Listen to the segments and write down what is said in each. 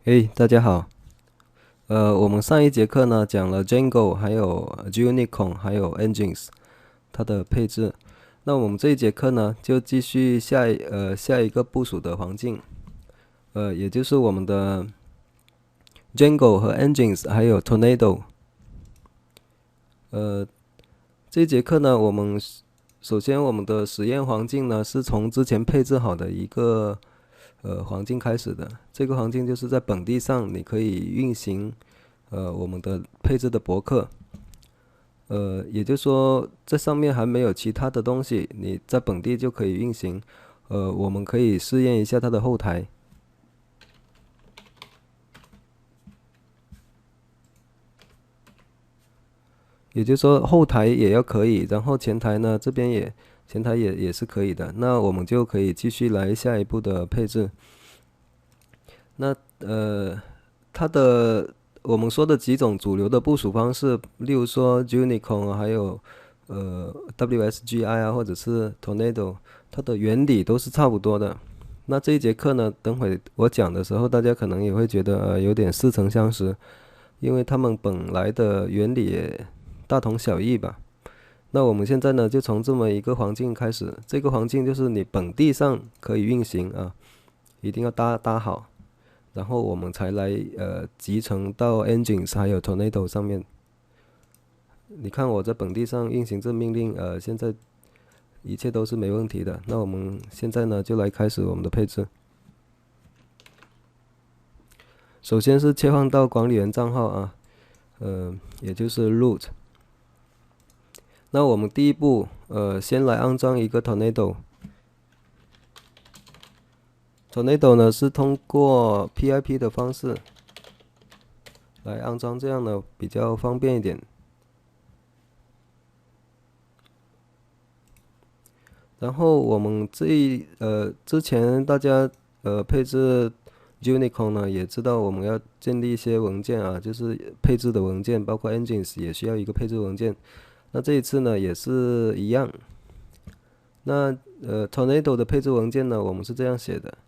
嘿，大家好。我们上一节课呢讲了 Django，还有Unicorn，还有 Engines 它的配置。那我们这一节课呢就继续下一个部署的环境，也就是我们的 Django 和 Engines，还有 Tornado。呃，这一节课呢，首先我们的实验环境呢是从之前配置好的一个环境开始的。这个环境就是在本地上你可以运行我们的配置的博客。也就是说，这上面还没有其他的东西，你在本地就可以运行。我们可以试验一下它的后台，也就是说后台也要可以，然后前台呢这边前台也是可以的。那我们就可以继续来下一步的配置。那它的我们说的几种主流的部署方式，例如说 Unicorn 还有WSGI 啊，或者是 Tornado，它的原理都是差不多的。那这一节课呢，等会我讲的时候，大家可能也会觉得有点似曾相识，因为它们本来的原理也大同小异吧。那我们现在呢，就从这么一个环境开始，这个环境就是你本地上可以运行啊，一定要搭好。然后我们才来集成到 Engines 还有 Tornado 上面。你看我在本地上运行这命令，现在一切都是没问题的。那我们现在呢就来开始我们的配置。首先是切换到管理员账号啊，也就是 root。那我们第一步，先来安装一个 Tornado。Tornado 呢是通过 PIP 的方式来安装，这样呢比较方便一点。然后我们之前大家配置 Unicorn 呢，也知道我们要建立一些文件啊，就是配置的文件，包括 Engines 也需要一个配置文件。那这一次呢也是一样。那Tornado 的配置文件呢，我们是这样写的。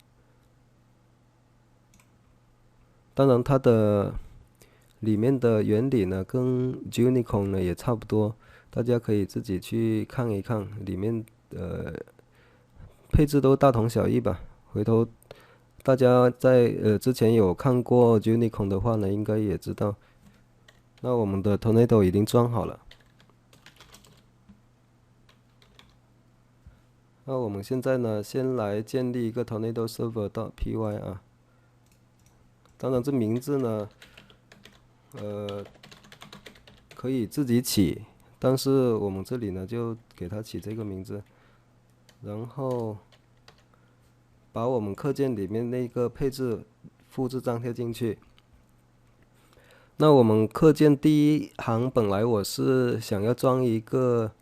当然它的里面的原理呢跟 Unicorn 呢也差不多，大家可以自己去看一看，里面配置都大同小异吧。回头大家在之前有看过 Unicorn 的话呢，应该也知道。那我们的 Tornado 已经装好了。那我们现在呢，先来建立一个 Tornado Server.py 啊。当然，这名字呢，可以自己起，但是我们这里呢，就给它起这个名字，然后把我们课件里面那个配置复制粘贴进去。那我们课件第一行本来我是想要装一个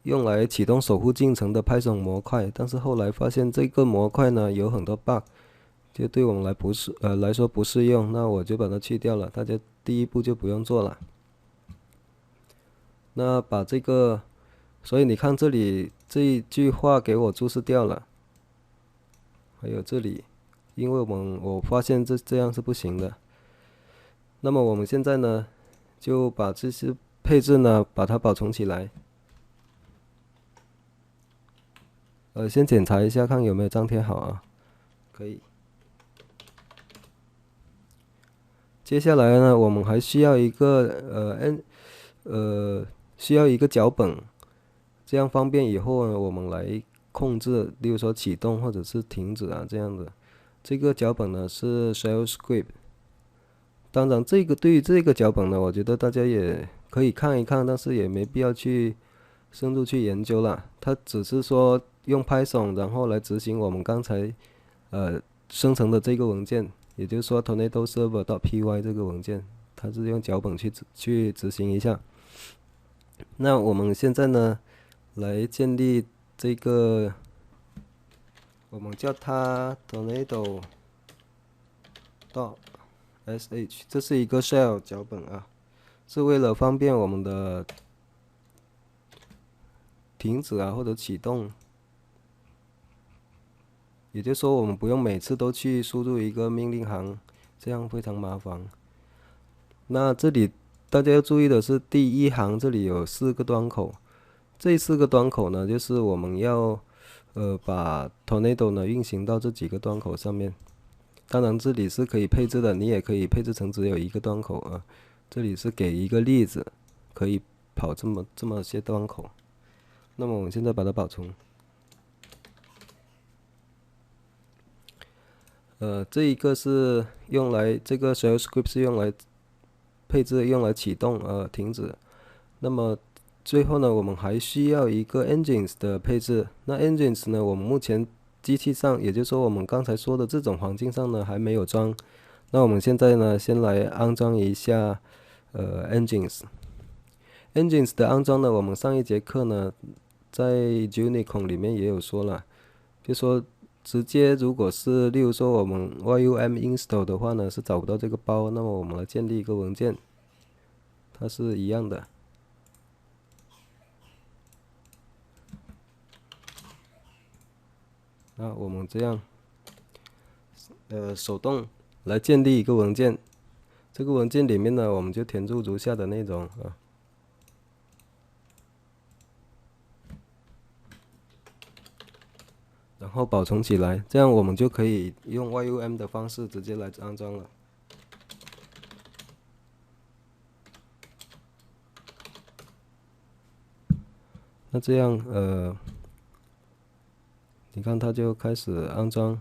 用来启动守护进程的 Python 模块，但是后来发现这个模块呢有很多 bug，就对我们来说不适用，那我就把它去掉了，大家第一步就不用做了。那把这个，所以你看这里这一句话给我注释掉了，还有这里，因为我发现这样是不行的。那么我们现在呢，就把这些配置呢，把它保存起来。先检查一下看有没有粘贴好啊，可以。接下来呢，我们还需要一个需要一个脚本，这样方便以后呢我们来控制，例如说启动或者是停止啊这样的。这个脚本呢是 Shell Script。当然，对于这个脚本呢，我觉得大家也可以看一看，但是也没必要去深入去研究了。它只是说用 Python 然后来执行我们刚才呃生成的这个文件，也就是说 Tornado Server.py 这个文件，它是用脚本去执行一下。那我们现在呢，来建立这个，我们叫它 Tornado.sh，这是一个 shell 脚本啊，是为了方便我们的停止啊或者启动。也就是说，我们不用每次都去输入一个命令行，这样非常麻烦。那这里大家要注意的是，第一行这里有4个端口，这4个端口呢，就是我们要把 Tornado 呢运行到这几个端口上面。当然这里是可以配置的，你也可以配置成只有1个端口啊。这里是给一个例子，可以跑这么些端口。那么我们现在把它保存。这一个是用来这个 shell script 是用来配置，用来启动停止。那么最后呢，我们还需要一个 engines 的配置。那 engines 呢，我们目前机器上，也就是说我们刚才说的这种环境上呢还没有装。那我们现在呢，先来安装一下engines。engines 的安装呢，我们上一节课呢在 Unicorn 里面也有说了，就说直接如果是例如说我们 yum install 的话呢，是找不到这个包。那么我们来建立一个文件，它是一样的。那我们这样手动来建立一个文件，这个文件里面呢，我们就填入如下的内容啊。然后保存起来，这样我们就可以用 yum 的方式直接来安装了。那这样你看它就开始安装。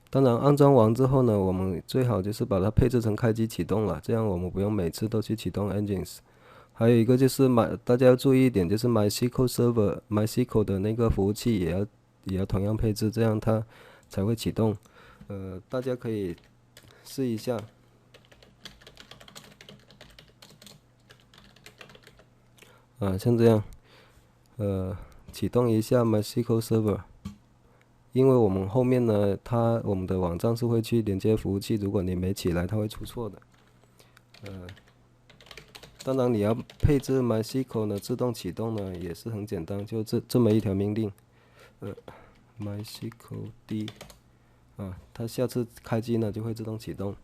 当然安装完之后呢，我们最好就是把它配置成开机启动了，这样我们不用每次都去启动 engines。还有一个就是大家要注意一点，就是 MySQL Server、MySQL 的那个服务器也要同样配置，这样它才会启动。大家可以试一下。像这样，启动一下 MySQL Server。因为我们后面呢，我们的网站是会去连接服务器，如果你没起来，它会出错的。当然你要配置 MySQL 呢，自动启动呢也是很简单，就这么一条命令，MySQL D，它下次开机呢就会自动启动。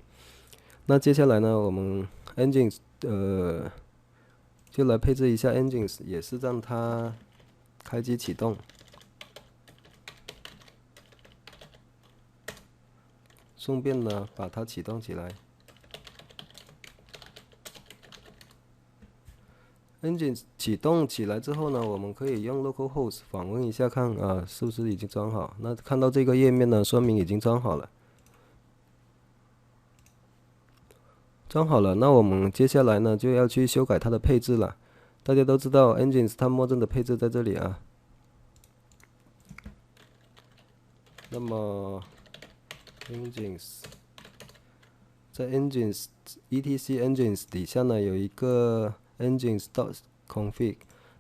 那接下来呢，我们 engines 就来配置一下 engines， 也是让它开机启动。顺便呢把它启动起来。engine 启动起来之后呢，我们可以用 localhost 访问一下看是不是已经装好。那看到这个页面呢，说明已经装好了。装好了，那我们接下来呢就要去修改它的配置了。大家都知道 engines 它默认的配置在这里啊。那么 engines 在 engines etc engines 底下呢有一个 engines.config。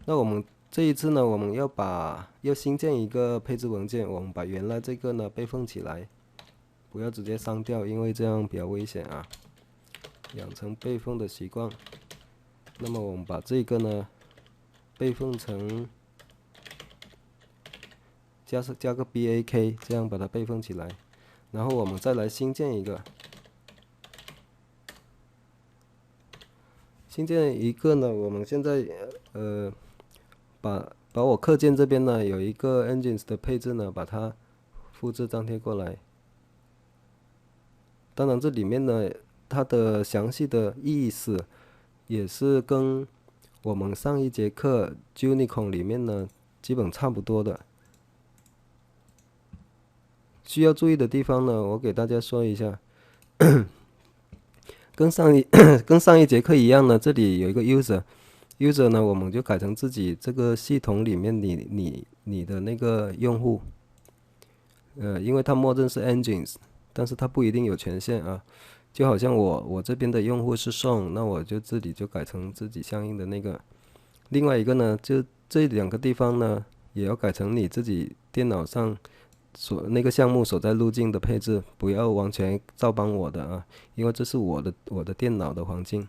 那我们这一次呢，我们要新建一个配置文件，我们把原来这个呢备份起来，不要直接删掉，因为这样比较危险啊。养成备份的习惯。那么我们把这个呢备份成加个 BAK， 这样把它备份起来。然后我们再来新建一个。新建一个呢，我们现在把我课件这边呢有一个 engines 的配置呢，把它复制粘贴过来。当然这里面呢，它的详细的意思也是跟我们上一节课 Unicorn 里面呢基本差不多的。需要注意的地方呢，我给大家说一下。跟上一节课一样呢，这里有一个 user 呢，我们就改成自己这个系统里面你的那个用户。因为它默认是 engines， 但是它不一定有权限啊。就好像我这边的用户是 Sean， 那我就这里就改成自己相应的那个。另外一个呢，就这2个地方呢，也要改成你自己电脑上那个项目所在路径的配置，不要完全照搬我的啊，因为这是我的电脑的环境。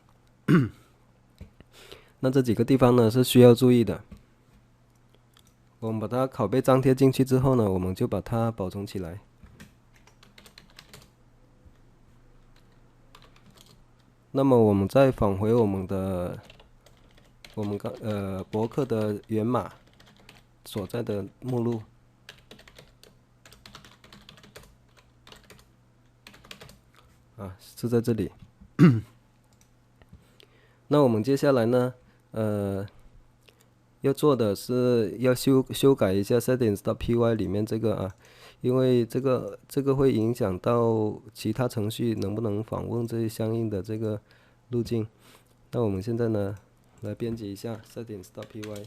那这几个地方呢是需要注意的。我们把它拷贝粘贴进去之后呢，我们就把它保存起来。那么我们再返回我们博客的源码所在的目录啊，是在这里。那我们接下来呢，要做的是要修改一下 settings.py 里面这个啊，因为这个会影响到其他程序能不能访问这些相应的这个路径。那我们现在呢，来编辑一下 settings.py。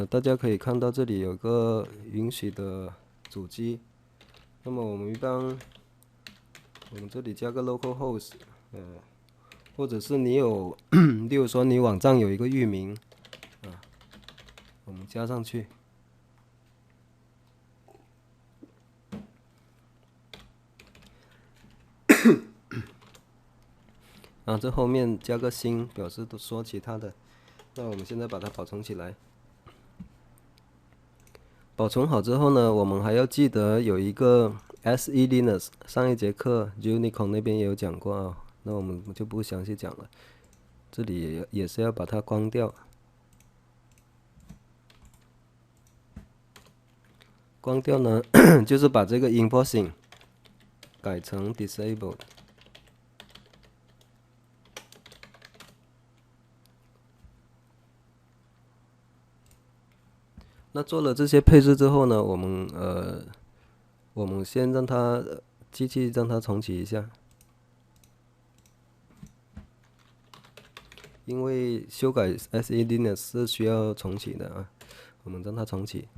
大家可以看到这里有个允许的主机，那么我们这里加个 localhost，或者是你有，例如说你网站有一个域名，我们加上去，这后面加个星，表示都说其他的。那我们现在把它保存起来。保存好之后呢，我们还要记得有一个 SE Linux， 上一节课 Unicorn 那边也有讲过啊，那我们就不详细讲了。这里也是要把它关掉。关掉呢，就是把这个 enforcing 改成 disabled。那做了这些配置之后呢，我们先让它机器让它重启一下，因为修改 SE Linux 是需要重启的啊，我们让它重启。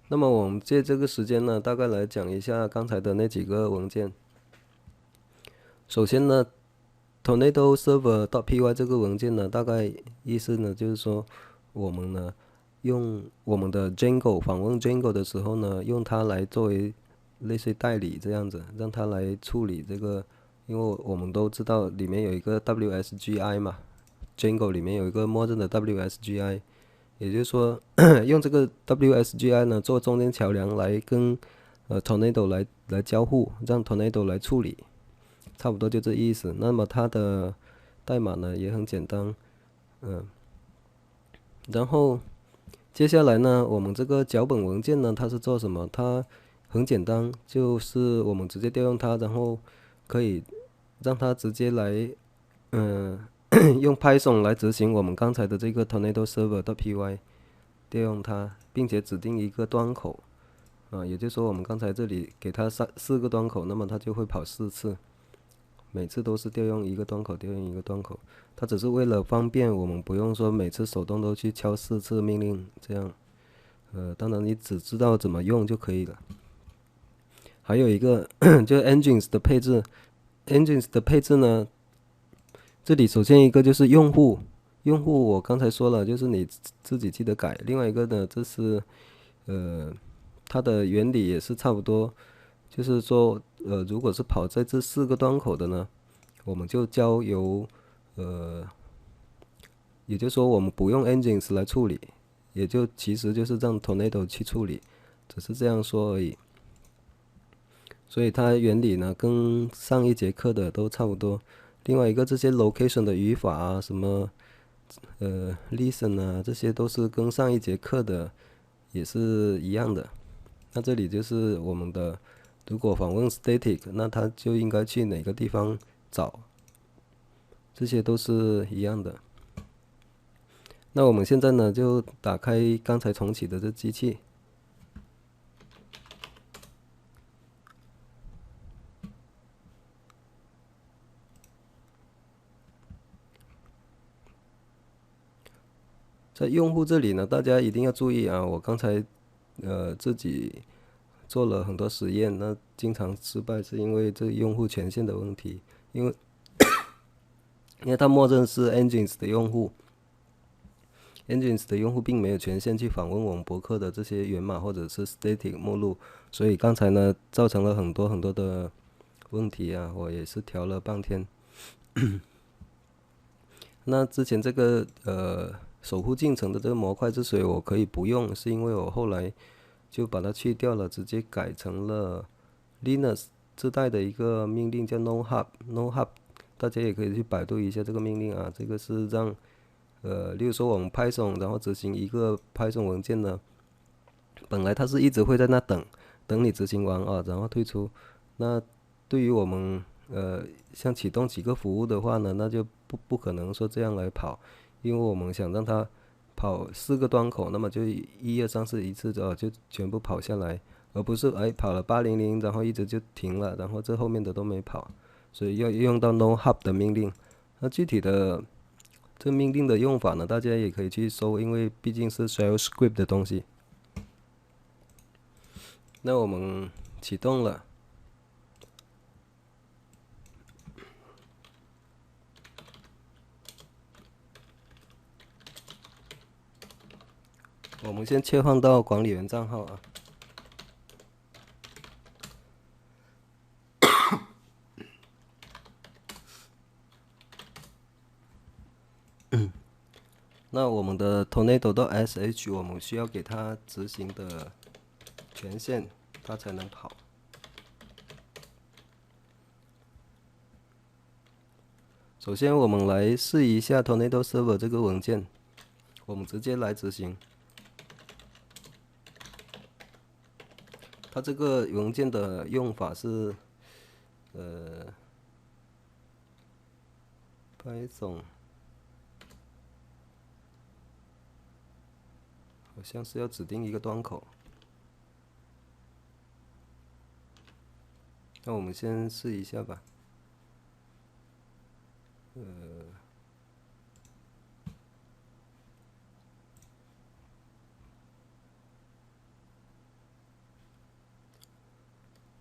那么我们借这个时间呢，大概来讲一下刚才的那几个文件。首先呢，tornado server.py 这个文件呢，大概意思呢就是说，我们呢用我们的 Django 访问 Django 的时候呢，用它来作为类似代理这样子，让它来处理这个，因为我们都知道里面有一个 WSGI 嘛，Django 里面有一个默认的 WSGI， 也就是说用这个 WSGI 呢做中间桥梁来跟Tornado 来交互，让 Tornado 来处理。差不多就这意思。那么它的代码呢也很简单，然后接下来呢，我们这个脚本文件呢，它是做什么？它很简单，就是我们直接调用它，然后可以让它直接来，用 Python 来执行我们刚才的这个 Tornado Server.py， 调用它，并且指定一个端口，也就是说我们刚才这里给它四个端口，那么它就会跑4次。每次都是调用一个端口，调用一个端口，它只是为了方便我们不用说每次手动都去敲4次命令这样，当然你只知道怎么用就可以了。还有一个就是 engines 的配置，engines 的配置呢，这里首先一个就是用户我刚才说了，就是你自己记得改。另外一个呢，这是它的原理也是差不多。就是说，如果是跑在这4个端口的呢，我们就交由也就是说我们不用 engines 来处理，其实就是让 Tornado 去处理，只是这样说而已。所以它原理呢跟上一节课的都差不多。另外一个这些 location 的语法啊，什么listen 啊，这些都是跟上一节课的也是一样的。那这里就是我们的。如果访问 static， 那它就应该去哪个地方找，这些都是一样的。那我们现在呢，就打开刚才重启的这机器，在用户这里呢，大家一定要注意啊！我刚才自己做了很多实验，那经常失败是因为这用户权限的问题，因为它默认是 engines 的用户。engines 的用户并没有权限去访问我们博客的这些源码或者是 static 目录，所以刚才呢造成了很多的问题啊，我也是调了半天。那之前这个守护进程的这个模块之所以我可以不用，是因为我后来就把它去掉了，直接改成了 Linux 自带的一个命令叫 nohub，大家也可以去百度一下这个命令啊。这个是让例如说我们 Python 然后执行一个 Python 文件呢，本来它是一直会在那等你执行完啊，然后退出。那对于我们像启动几个服务的话呢，那就不可能说这样来跑，因为我们想让它跑4个端口，那么就1、2、3、4一次就全部跑下来，而不是跑了800，然后一直就停了，然后这后面的都没跑，所以要用到 nohub 的命令。那具体的这命令的用法呢，大家也可以去搜，因为毕竟是 shell script 的东西。那我们启动了，我们先切换到管理员账号啊。那我们的 tornado.sh 我们需要给它执行的权限，它才能跑。首先我们来试一下 tornado server 这个文件，我们直接来执行。它这个文件的用法是Python， 好像是要指定一个端口。那我们先试一下吧。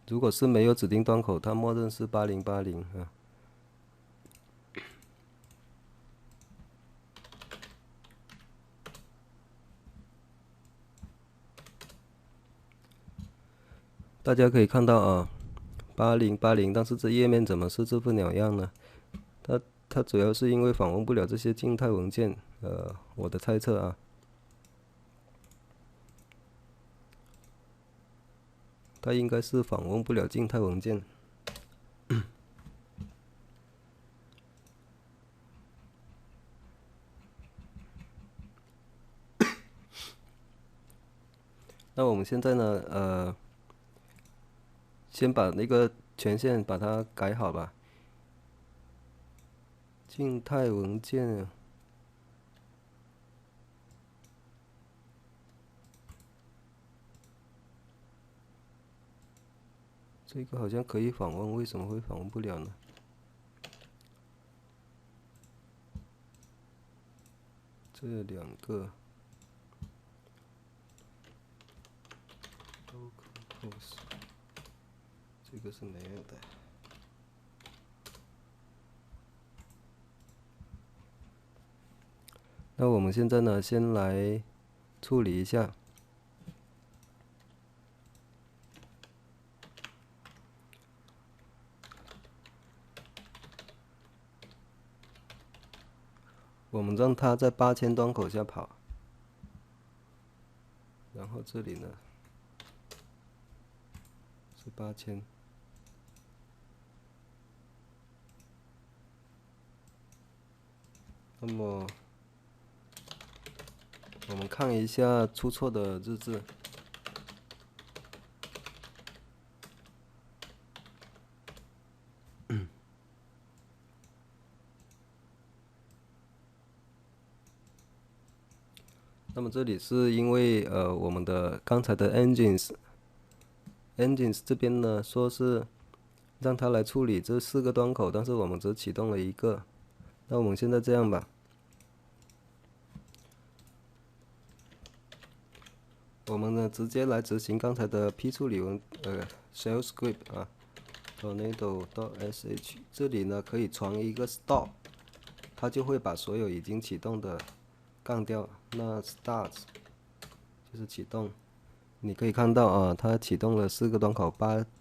如果是没有指定端口，它默认是8080啊。大家可以看到啊，8080，但是这页面怎么是这副鸟样呢？它主要是因为访问不了这些静态文件，我的猜测啊。它应该是访问不了静态文件。那我们现在呢，先把那个权限把它改好吧。静态文件，这个好像可以访问，为什么会访问不了呢？这2个，localhost， 这个是没有的。那我们现在呢，先来处理一下。我们让它在8000端口下跑，然后这里呢是8000。那么我们看一下出错的日志。那么这里是因为我们的刚才的 engines 这边呢说是让它来处理这4个端口，但是我们只启动了1个。那我们现在这样吧，我们呢直接来执行刚才的批处理shell script 啊 tornado.sh 这里呢可以传一个 stop， 它就会把所有已经启动的干掉。那 start 就是启动，你可以看到啊，它启动了4个端口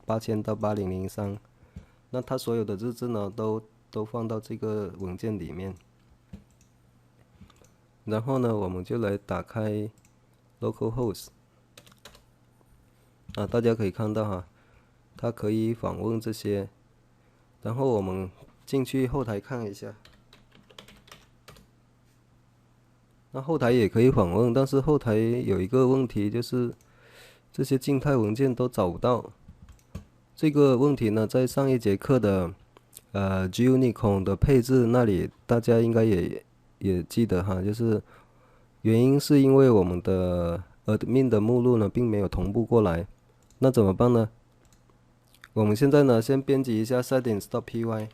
8000到8003，那它所有的日志呢都放到这个文件里面。然后呢，我们就来打开 localhost 啊，大家可以看到哈，它可以访问这些。然后我们进去后台看一下，那后台也可以访问，但是后台有一个问题，就是这些静态文件都找不到。这个问题呢，在上一节课的Gunicorn 的配置那里，大家应该也记得哈，就是原因是因为我们的 admin 的目录呢并没有同步过来，那怎么办呢？我们现在呢先编辑一下 settings.py，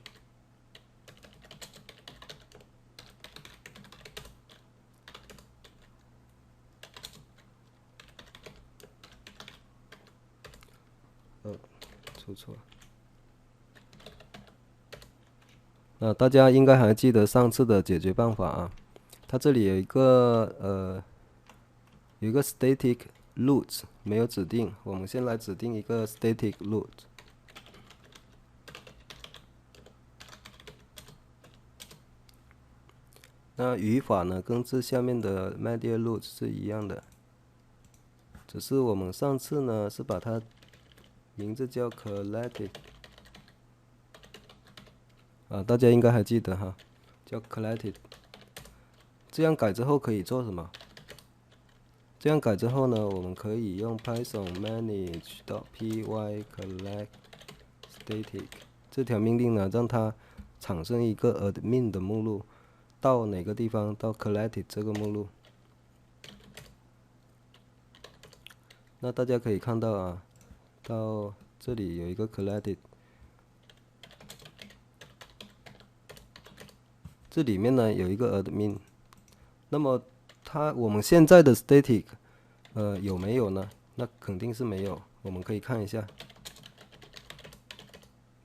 出错。那大家应该还记得上次的解决办法啊，它这里有一个 static root 没有指定，我们先来指定一个 static root。那语法呢，跟这下面的 media root 是一样的，只是我们上次呢是把它名字叫 collected 啊，大家应该还记得哈，叫 collected。这样改之后可以做什么？这样改之后呢，我们可以用 Python manage.py collect static 这条命令呢，让它产生一个 admin 的目录，到哪个地方？到 collected 这个目录。那大家可以看到啊，到这里有一个 collected， 这里面呢有一个 admin。那么我们现在的 static 有没有呢？那肯定是没有，我们可以看一下，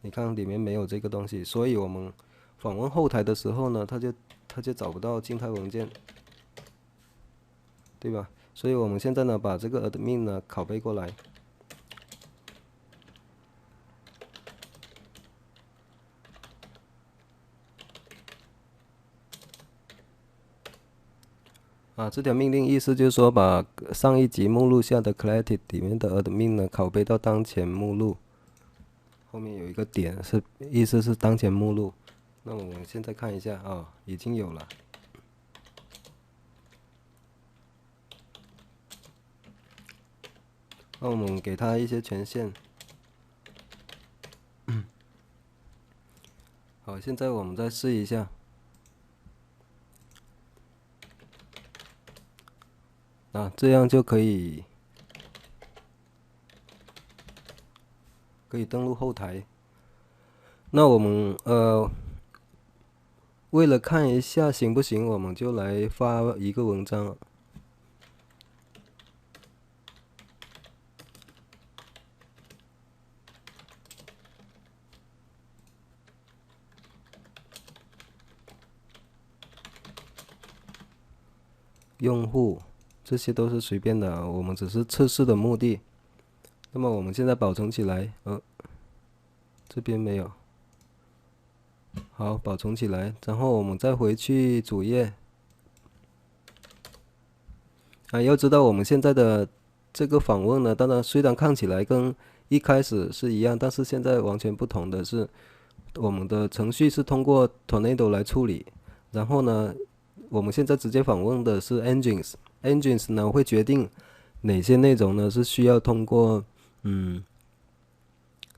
你看里面没有这个东西，所以我们访问后台的时候呢，它就找不到静态文件，对吧？所以我们现在呢把这个 admin 呢拷贝过来，啊，这条命令意思就是说，把上一级目录下的 collected 里面的 admin 呢拷贝到当前目录，后面有一个点，意思是当前目录。那我们现在看一下啊，已经有了。那我们给它一些权限。好，现在我们再试一下。啊，这样就可以登录后台。那我们为了看一下行不行，我们就来发一个文章。用户这些都是随便的，我们只是测试的目的。那么我们现在保存起来，这边没有。好，保存起来，然后我们再回去主页。啊，要知道我们现在的这个访问呢，当然虽然看起来跟一开始是一样，但是现在完全不同的是，我们的程序是通过 Tornado 来处理，然后呢，我们现在直接访问的是 engines，engines 呢会决定哪些内容呢是需要通过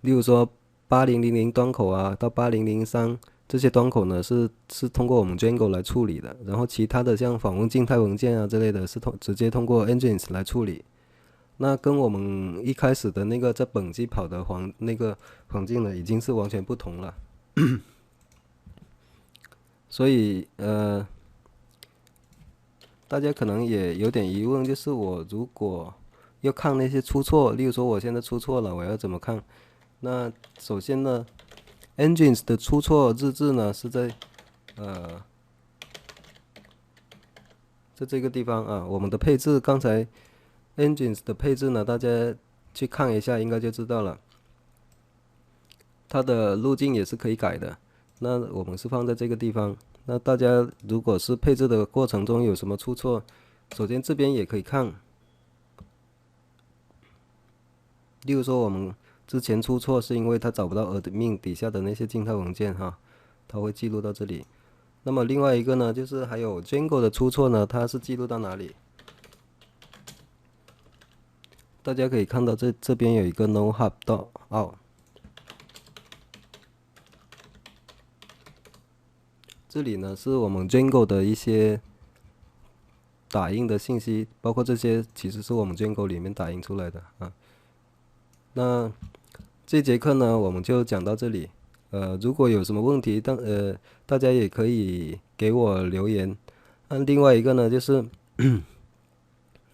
例如说8000端口啊到8003这些端口呢是通过我们 Django 来处理的，然后其他的像访问静态文件啊之类的是直接通过 engines 来处理。那跟我们一开始的那个在本机跑的那个环境呢已经是完全不同了。所以大家可能也有点疑问，就是我如果要看那些出错，例如说我现在出错了，我要怎么看？那首先呢 ，engines 的出错日志呢是在在这个地方啊，我们的配置刚才 engines 的配置呢，大家去看一下应该就知道了。它的路径也是可以改的，那我们是放在这个地方，那大家如果是配置的过程中有什么出错，首先这边也可以看，例如说我们之前出错是因为它找不到 admin 底下的那些静态文件哈，它会记录到这里。那么另外一个呢，就是还有 Django 的出错呢，它是记录到哪里？大家可以看到这边有一个 no hub out， 这里呢是我们 Django 的一些打印的信息，包括这些其实是我们 Django 里面打印出来的啊。那这节课呢我们就讲到这里，如果有什么问题，大家也可以给我留言。另外一个呢就是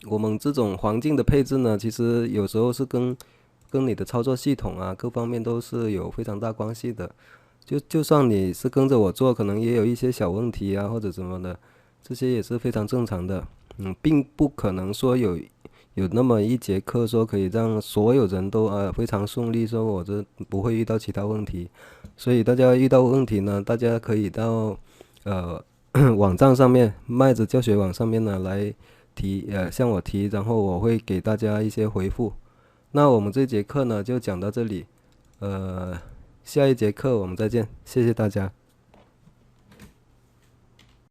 我们这种环境的配置呢，其实有时候是跟你的操作系统啊各方面都是有非常大关系的。就算你是跟着我做，可能也有一些小问题啊或者什么的，这些也是非常正常的。并不可能说有那么一节课说可以让所有人都非常顺利，说我这不会遇到其他问题。所以大家遇到问题呢，大家可以到网站上面麦子教学网上面呢来向我提，然后我会给大家一些回复。那我们这节课呢就讲到这里，下一节课我们再见，谢谢大家。